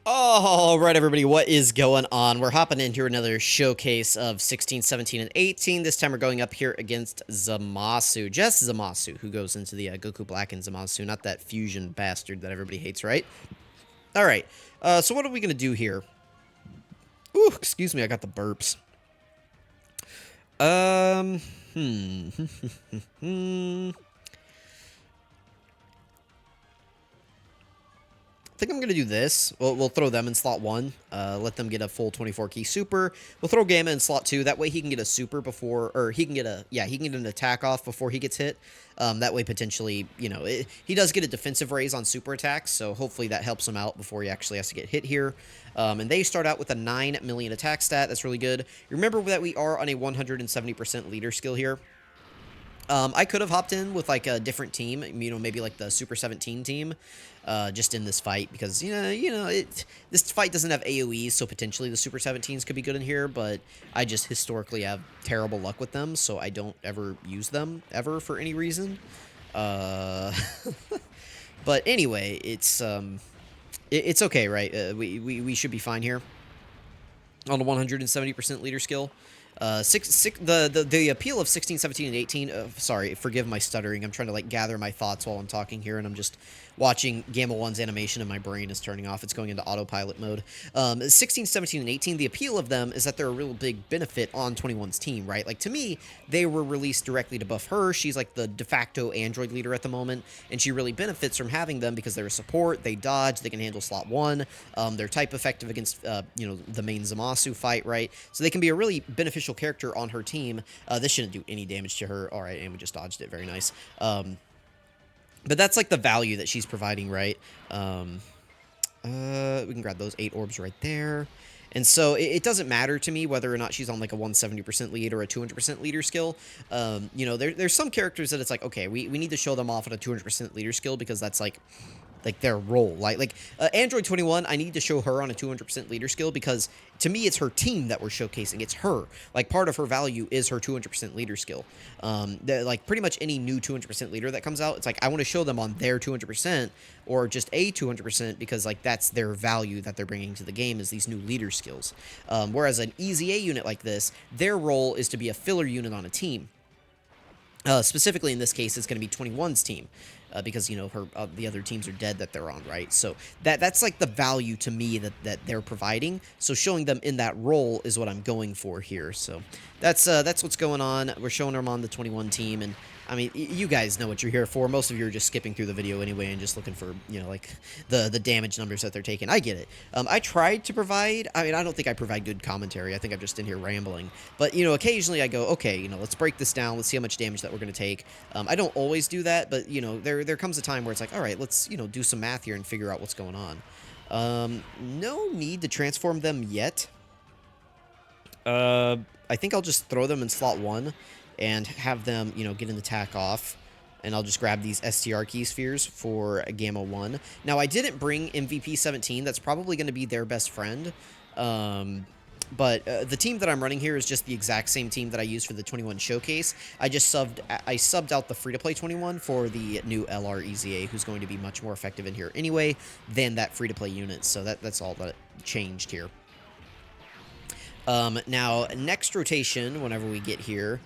All right, everybody, what is going on? We're hopping into another showcase of 16, 17, and 18. This time we're going up here against ZAMASU. Just ZAMASU, who goes into the Goku Black and ZAMASU, not that fusion bastard that everybody hates, right? All right, so what are we going to do here? Ooh, excuse me, I got the burps. I think I'm going to do this. We'll throw them in slot 1. Let them get a full 24 key super. We'll throw Gamma in slot 2. That way he can get a super before, or he can get a, he can get an attack off before he gets hit. That way potentially, he does get a defensive raise on super attacks, so hopefully that helps him out before he actually has to get hit here. And they start out with a 9 million attack stat. That's really good. Remember that we are on a 170% leader skill here. I could have hopped in with like a different team, maybe like the Super 17 team, just in this fight because this fight doesn't have AOEs, so potentially the Super 17s could be good in here. But I just historically have terrible luck with them, so I don't ever use them ever for any reason. But anyway, it's okay, right? We should be fine here on a 170% leader skill. The appeal of 16, 17, and 18, sorry, forgive my stuttering. I'm trying to, gather my thoughts while I'm talking here, and I'm just watching Gamma 1's animation, and my brain is turning off. It's going into autopilot mode. 16, 17, and 18, the appeal of them is that they're a real big benefit on 21's team, right? Like, to me, they were released directly to buff her. She's, like, the de facto android leader at the moment, and she really benefits from having them because they're a support, they dodge, they can handle slot 1, they're type effective against, the main ZAMASU fight, right? So they can be a really beneficial character on her team. This shouldn't do any damage to her. All right, and we just dodged it. Very nice. But that's like the value that she's providing, right? We can grab those 8 orbs right there. And so it doesn't matter to me whether or not she's on like a 170% lead or a 200% leader skill. There's some characters that it's like, okay, we need to show them off at a 200% leader skill because that's like their role. Android 21, I need to show her on a 200% leader skill because to me it's her team that we're showcasing. It's her. Like, part of her value is her 200% leader skill. Pretty much any new 200% leader that comes out, it's like I want to show them on their 200% or just a 200% because that's their value that they're bringing to the game is these new leader skills. Whereas an EZA unit like this, their role is to be a filler unit on a team. Specifically in this case, it's going to be 21's team. Because the other teams are dead that they're on, right? So that's like the value to me that they're providing. So showing them in that role is what I'm going for here. So that's what's going on. We're showing them on the 21 team, and I mean, you guys know what you're here for. Most of you are just skipping through the video anyway and just looking for, the damage numbers that they're taking. I get it. I tried to provide, I don't think I provide good commentary. I think I'm just in here rambling. But, occasionally I go, okay, let's break this down. Let's see how much damage that we're going to take. I don't always do that, but, there comes a time where it's like, all right, let's, do some math here and figure out what's going on. No need to transform them yet. I think I'll just throw them in slot 1. And have them, get an attack off. And I'll just grab these STR key spheres for Gamma 1. Now, I didn't bring MVP 17. That's probably going to be their best friend. But the team that I'm running here is just the exact same team that I used for the 21 showcase. I subbed out the free-to-play 21 for the new LR EZA, who's going to be much more effective in here anyway than that free-to-play unit. So that's all that changed here. Now, next rotation, whenever we get here...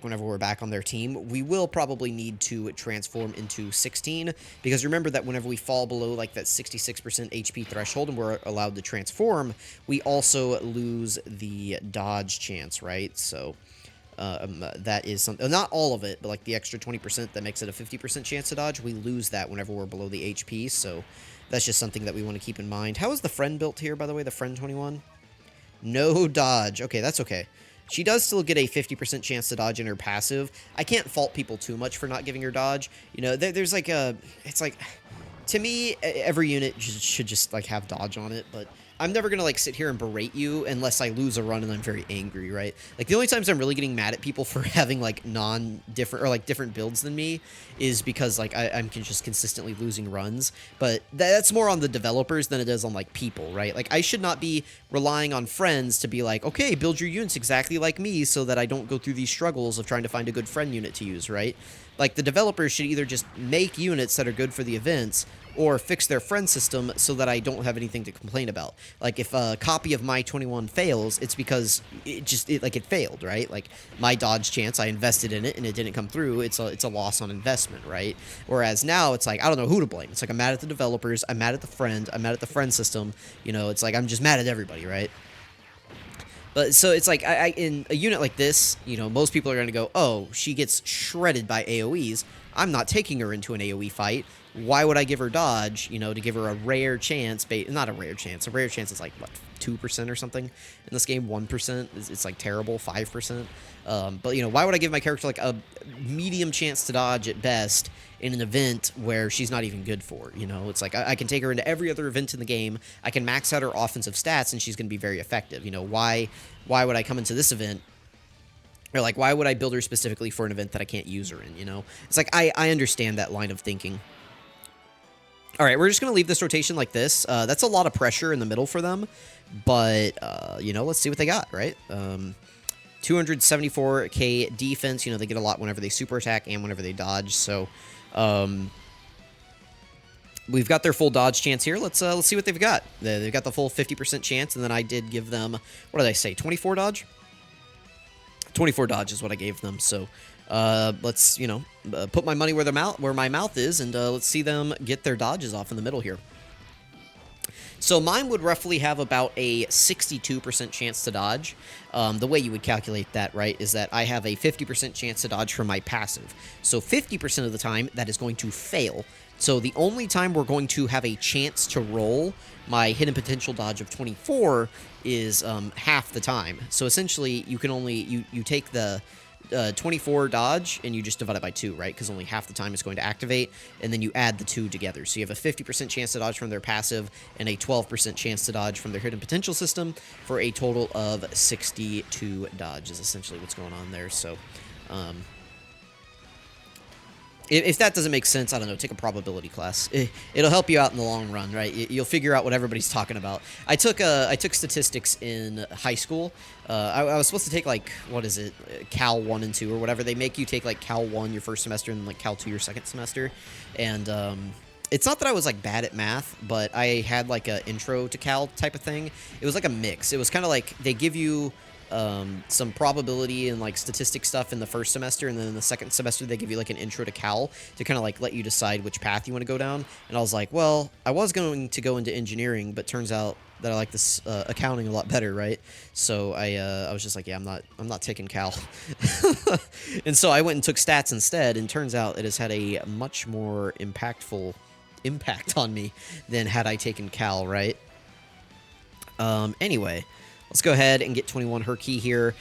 whenever we're back on their team, we will probably need to transform into 16, because remember that whenever we fall below, that 66% HP threshold and we're allowed to transform, we also lose the dodge chance, right? So, that is something, not all of it, but, the extra 20% that makes it a 50% chance to dodge, we lose that whenever we're below the HP, so that's just something that we want to keep in mind. How is the friend built here, by the way, the friend 21? No dodge. Okay, that's okay. She does still get a 50% chance to dodge in her passive. I can't fault people too much for not giving her dodge. There's it's like, to me, every unit should just, have dodge on it, but I'm never going to, sit here and berate you unless I lose a run and I'm very angry, right? The only times I'm really getting mad at people for having, non-different, or, different builds than me is because, I'm just consistently losing runs. But that's more on the developers than it is on, people, right? I should not be relying on friends to be okay, build your units exactly like me so that I don't go through these struggles of trying to find a good friend unit to use, right? The developers should either just make units that are good for the events, or fix their friend system so that I don't have anything to complain about. Like, if a copy of my 21 fails, it's because it failed, right? Like, my dodge chance, I invested in it and it didn't come through. It's a loss on investment, right? Whereas now it's like, I don't know who to blame. It's like, I'm mad at the developers, I'm mad at the friend, I'm mad at the friend system. You know, it's like, I'm just mad at everybody, right? But so it's like, in a unit like this, you know, most people are going to go, oh, she gets shredded by AoEs. I'm not taking her into an AoE fight. Why would I give her dodge, you know, to give her a rare chance? Not a rare chance. A rare chance is like, what, 2% or something? In this game, 1%. It's like terrible, 5%. But, you know, why would I give my character like a medium chance to dodge at best in an event where she's not even good for? You know, it's like, I can take her into every other event in the game. I can max out her offensive stats and she's going to be very effective. You know, why would I come into this event? Or like, why would I build her specifically for an event that I can't use her in, you know? It's like, I understand that line of thinking. All right, we're just going to leave this rotation like this. That's a lot of pressure in the middle for them. But, you know, let's see what they got, right? 274k defense. You know, they get a lot whenever they super attack and whenever they dodge. So, we've got their full dodge chance here. Let's see what they've got. They've got the full 50% chance, and then I did give them, what did I say, 24 dodge? 24 dodge is what I gave them. So, let's, you know, put my money where my mouth is, and let's see them get their dodges off in the middle here. So mine would roughly have about a 62% chance to dodge. The way you would calculate that, right, is that I have a 50% chance to dodge from my passive. So 50% of the time, that is going to fail. So the only time we're going to have a chance to roll my hidden potential dodge of 24 is half the time. So essentially, you can only, you take the 24 dodge and you just divide it by 2, right? Because only half the time it's going to activate, and then you add the 2 together. So you have a 50% chance to dodge from their passive and a 12% chance to dodge from their hidden potential system for a total of 62 dodge is essentially what's going on there. So, if that doesn't make sense, I don't know, take a probability class. It'll help you out in the long run, right? You'll figure out what everybody's talking about. I took statistics in high school. I was supposed to take, like, what is it, Cal 1 and 2 or whatever. They make you take, like, Cal 1 your first semester and, like, Cal 2 your second semester. And it's not that I was, like, bad at math, but I had, like, a intro to Cal type of thing. It was like a mix. It was kind of like they give you some probability and like statistics stuff in the first semester, and then in the second semester they give you like an intro to Cal to kind of like let you decide which path you want to go down. And I was like, well, I was going to go into engineering, but turns out that I like this accounting a lot better, right? So I was just like, yeah, I'm not taking Cal. And so I went and took stats instead, and turns out it has had a much more impactful impact on me than had I taken Cal, right? Anyway, let's go ahead and get 21 her key here.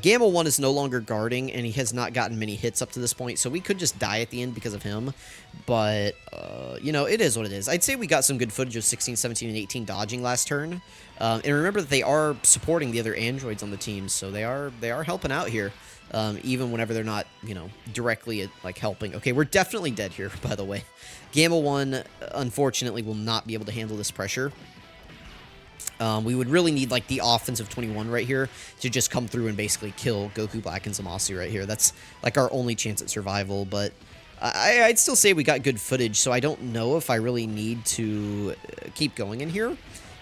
Gamma 1 is no longer guarding, and he has not gotten many hits up to this point, so we could just die at the end because of him. But, you know, it is what it is. I'd say we got some good footage of 16, 17, and 18 dodging last turn. And remember that they are supporting the other androids on the team, so they are helping out here. Even whenever they're not, you know, directly, like, helping. Okay, we're definitely dead here, by the way. Gamma 1, unfortunately, will not be able to handle this pressure. We would really need, like, the offensive 21 right here to just come through and basically kill Goku, Black, and ZAMASU right here. That's, like, our only chance at survival, but I'd still say we got good footage, so I don't know if I really need to keep going in here.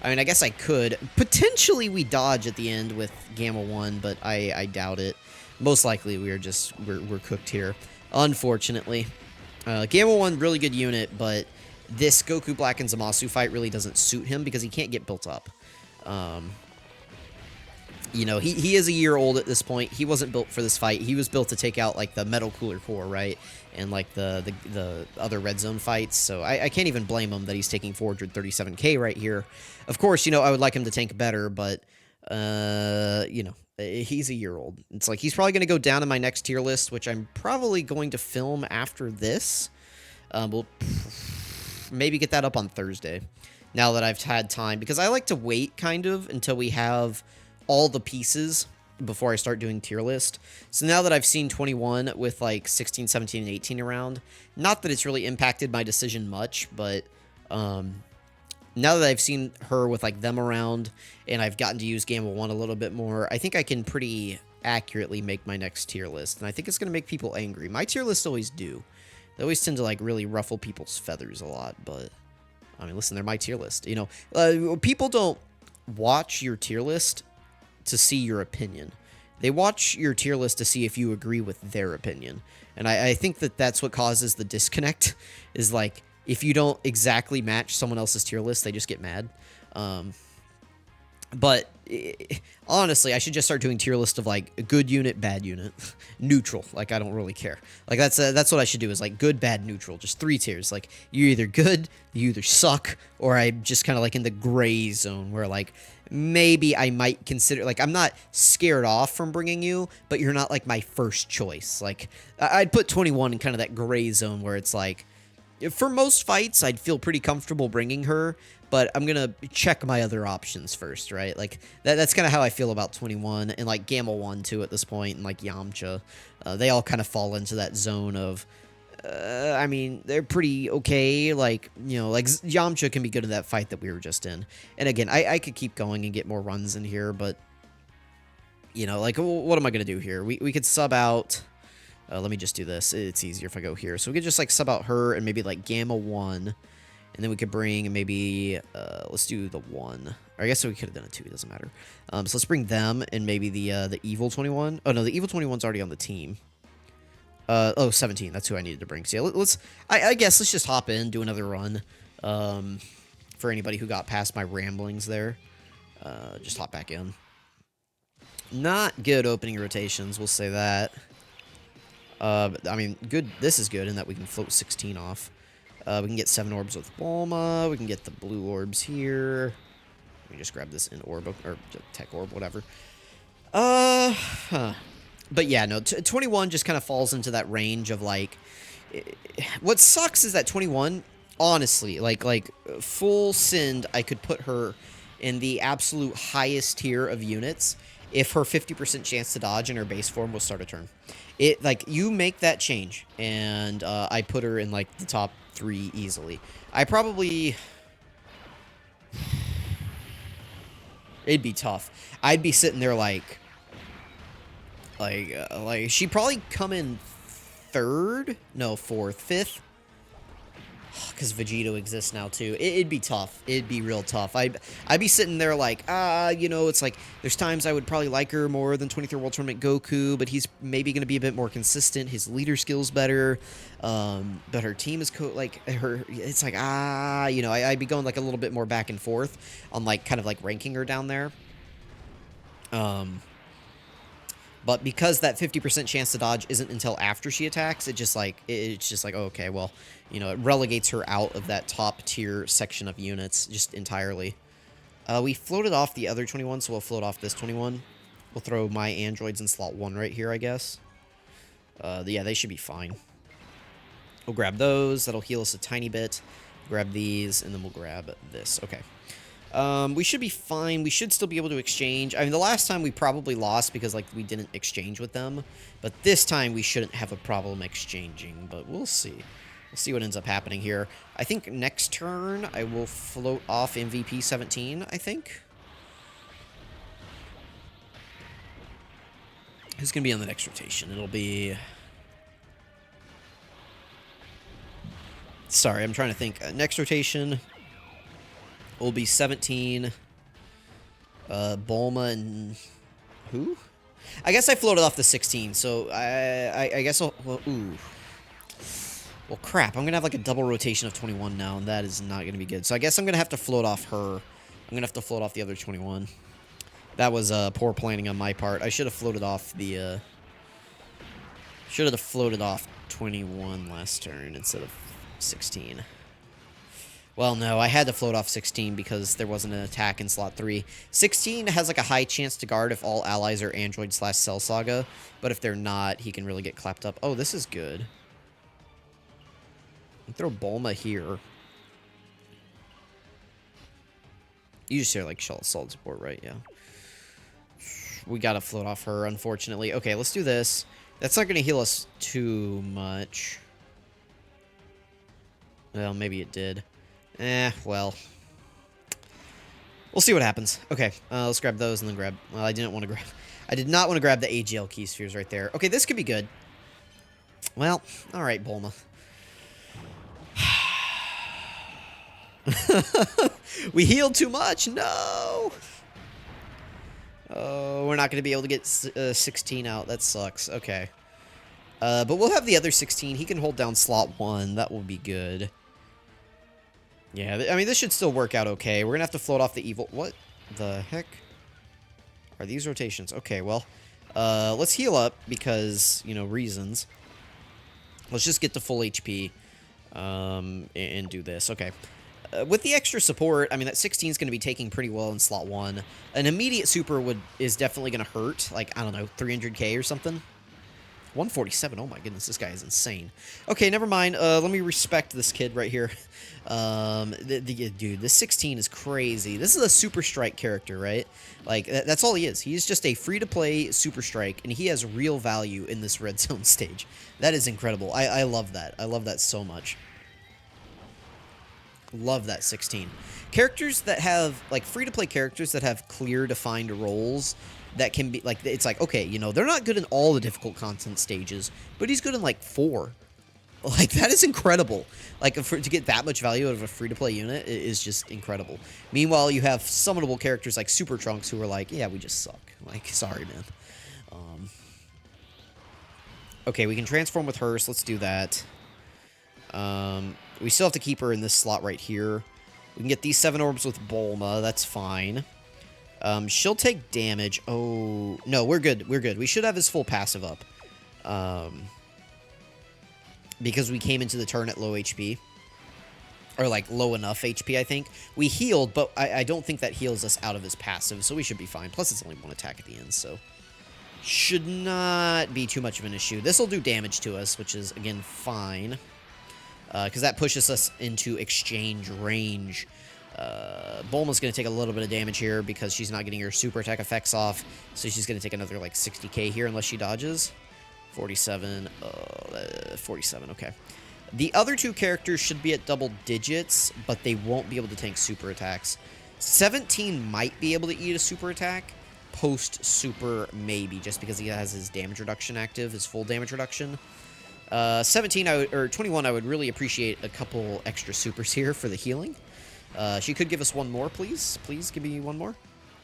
I mean, I guess I could. Potentially we dodge at the end with Gamma 1, but I doubt it. Most likely we're cooked here, unfortunately. Gamma 1, really good unit, but this Goku, Black, and ZAMASU fight really doesn't suit him because he can't get built up. You know, he is a year old at this point. He wasn't built for this fight. He was built to take out, like, the Metal Cooler Core, right? And, like, the other Red Zone fights. So I can't even blame him that he's taking 437k right here. Of course, you know, I would like him to tank better, but, you know, he's a year old. It's like, he's probably going to go down in my next tier list, which I'm probably going to film after this. We'll maybe get that up on Thursday, now that I've had time, because I like to wait kind of until we have all the pieces before I start doing tier list. So now that I've seen 21 with like 16, 17, and 18 around, not that it's really impacted my decision much, but now that I've seen her with like them around and I've gotten to use Gamma 1 a little bit more, I think I can pretty accurately make my next tier list, and I think it's going to make people angry. My tier lists always do. They always tend to, like, really ruffle people's feathers a lot, but I mean, listen, they're my tier list. You know, people don't watch your tier list to see your opinion. They watch your tier list to see if you agree with their opinion. And I think that that's what causes the disconnect, is like, if you don't exactly match someone else's tier list, they just get mad. But honestly, I should just start doing tier list of like a good unit, bad unit, neutral. Like, I don't really care. Like, that's what I should do, is like good, bad, neutral. Just 3 tiers. Like, you're either good, you either suck, or I'm just kind of like in the gray zone where like maybe I might consider, like, I'm not scared off from bringing you, but you're not like my first choice. Like, I'd put 21 in kind of that gray zone where it's like, for most fights, I'd feel pretty comfortable bringing her, but I'm going to check my other options first, right? Like, that's kind of how I feel about 21, and, like, Gamma 1, too, at this point, and, like, Yamcha. They all kind of fall into that zone of, I mean, they're pretty okay. Like, you know, like, Yamcha can be good in that fight that we were just in. And, again, I could keep going and get more runs in here, but, you know, like, what am I going to do here? We could sub out... let me just do this. It's easier if I go here. So we could just, like, sub out her and maybe, like, Gamma 1. And then we could bring maybe, let's do the 1. Or I guess we could have done a 2. It doesn't matter. So let's bring them and maybe the Evil 21. Oh, no, the Evil 21's already on the team. Oh, 17. That's who I needed to bring. So yeah, I guess let's just hop in, do another run. For anybody who got past my ramblings there. Just hop back in. Not good opening rotations, we'll say that. But, I mean, good. This is good in that we can float 16 off. We can get 7 orbs with Bulma. We can get the blue orbs here. Let me just grab this in orb, or tech orb, whatever. But yeah, no, 21 just kind of falls into that range of, like, what sucks is that 21, honestly, like full send, I could put her in the absolute highest tier of units if her 50% chance to dodge in her base form will start a turn. It, like, you make that change, and I put her in, like, the top 3 easily. I probably... It'd be tough. I'd be sitting there like she'd probably come in 3rd? No, 4th, 5th? Because Vegito exists now, too. It'd be tough. It'd be real tough. I'd be sitting there like, you know, it's like, there's times I would probably like her more than 23rd World Tournament Goku, but he's maybe going to be a bit more consistent. His leader skill's better. But her team is, it's like, you know, I'd be going like a little bit more back and forth on like, kind of like ranking her down there. But because that 50% chance to dodge isn't until after she attacks, it's just like, okay, well, you know, it relegates her out of that top tier section of units just entirely. We floated off the other 21, so we'll float off this 21. We'll throw my androids in slot 1 right here, I guess. Yeah, they should be fine. We'll grab those. That'll heal us a tiny bit. Grab these, and then we'll grab this. Okay. We should be fine. We should still be able to exchange. I mean, the last time we probably lost because, like, we didn't exchange with them. But this time we shouldn't have a problem exchanging. But we'll see. We'll see what ends up happening here. I think next turn I will float off MVP 17, I think. Who's going to be on the next rotation? It'll be... Sorry, I'm trying to think. Next rotation... will be 17, Bulma, and who? I guess I floated off the 16, so I guess I'll, well, ooh. Well, crap, I'm going to have like a double rotation of 21 now, and that is not going to be good. So I guess I'm going to have to float off her. I'm going to have to float off the other 21. That was poor planning on my part. I should have floated off the, should have floated off 21 last turn instead of 16. Well, no, I had to float off 16 because there wasn't an attack in slot 3. 16 has like a high chance to guard if all allies are Android/Cell Saga, but if they're not, he can really get clapped up. Oh, this is good. Throw Bulma here. You just hear like solid support, right? Yeah. We gotta float off her, unfortunately. Okay, let's do this. That's not gonna heal us too much. Well, maybe it did. Well. We'll see what happens. Okay, let's grab those and then grab... Well, I didn't want to grab... I did not want to grab the AGL key spheres right there. Okay, this could be good. Well, alright, Bulma. We healed too much. No. Oh, we're not going to be able to get 16 out. That sucks. Okay. But we'll have the other 16. He can hold down slot 1. That will be good. Yeah, I mean, this should still work out okay. We're going to have to float off the evil... What the heck are these rotations? Okay, well, let's heal up because, you know, reasons. Let's just get to full HP and do this. Okay. With the extra support, I mean, that 16 is going to be taking pretty well in slot 1. An immediate super is definitely going to hurt. Like, I don't know, 300k or something. 147. Oh my goodness, this guy is insane. Okay, never mind. Let me respect this kid right here. Dude, this 16 is crazy. This is a Super Strike character, right? Like, that's all he is. He's just a free-to-play Super Strike, and he has real value in this red zone stage. That is incredible. I love that. I love that so much. Love that 16. Characters that have, like, free-to-play characters that have clear, defined roles that can be, like, it's like, okay, you know, they're not good in all the difficult content stages, but he's good in, like, 4. Like, that is incredible. Like, to get that much value out of a free-to-play unit is just incredible. Meanwhile, you have summonable characters like Super Trunks who are like, yeah, we just suck. Like, sorry, man. Okay, we can transform with her, so let's do that. We still have to keep her in this slot right here. We can get these 7 orbs with Bulma. That's fine. She'll take damage. Oh, no, we're good. We're good. We should have his full passive up. Because we came into the turn at low HP. Or, like, low enough HP, I think. We healed, but I don't think that heals us out of his passive, so we should be fine. Plus, it's only 1 attack at the end, so... Should not be too much of an issue. This will do damage to us, which is, again, fine. Because that pushes us into exchange range. Bulma's going to take a little bit of damage here because she's not getting her super attack effects off. So she's going to take another, like, 60k here unless she dodges. 47. 47, okay. The other 2 characters should be at double digits, but they won't be able to tank super attacks. 17 might be able to eat a super attack. Post-super, maybe, just because he has his damage reduction active, his full damage reduction. 17, or 21, I would really appreciate a couple extra supers here for the healing. She could give us 1 more, please. Please give me 1 more.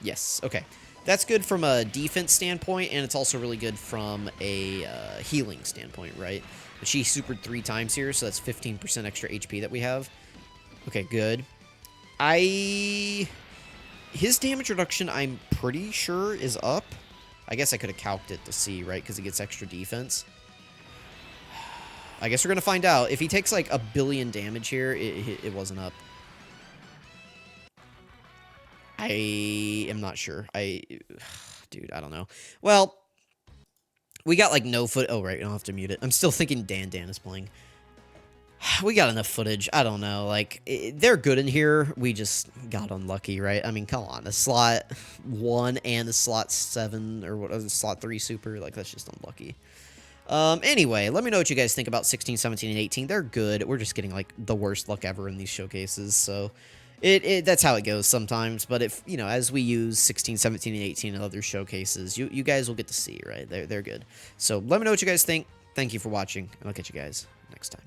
Yes, okay. That's good from a defense standpoint, and it's also really good from a healing standpoint, right? But she supered 3 times here, so that's 15% extra HP that we have. Okay, good. His damage reduction, I'm pretty sure, is up. I guess I could have calced it to see, right? Because he gets extra defense. I guess we're going to find out. If he takes, like, 1 billion damage here, it wasn't up. I am not sure. Dude, I don't know. Well, we got, like, no foot. Oh, right. I don't have to mute it. I'm still thinking Dan is playing. We got enough footage. I don't know. Like, they're good in here. We just got unlucky, right? I mean, come on. A slot 1 and a slot 7, or what was it, slot 3 super. Like, that's just unlucky. Anyway, let me know what you guys think about 16, 17, and 18. They're good. We're just getting, like, the worst luck ever in these showcases, so... That's how it goes sometimes, but if, you know, as we use 16, 17, and 18 in other showcases, you guys will get to see, right? They're good. So, let me know what you guys think. Thank you for watching, and I'll catch you guys next time.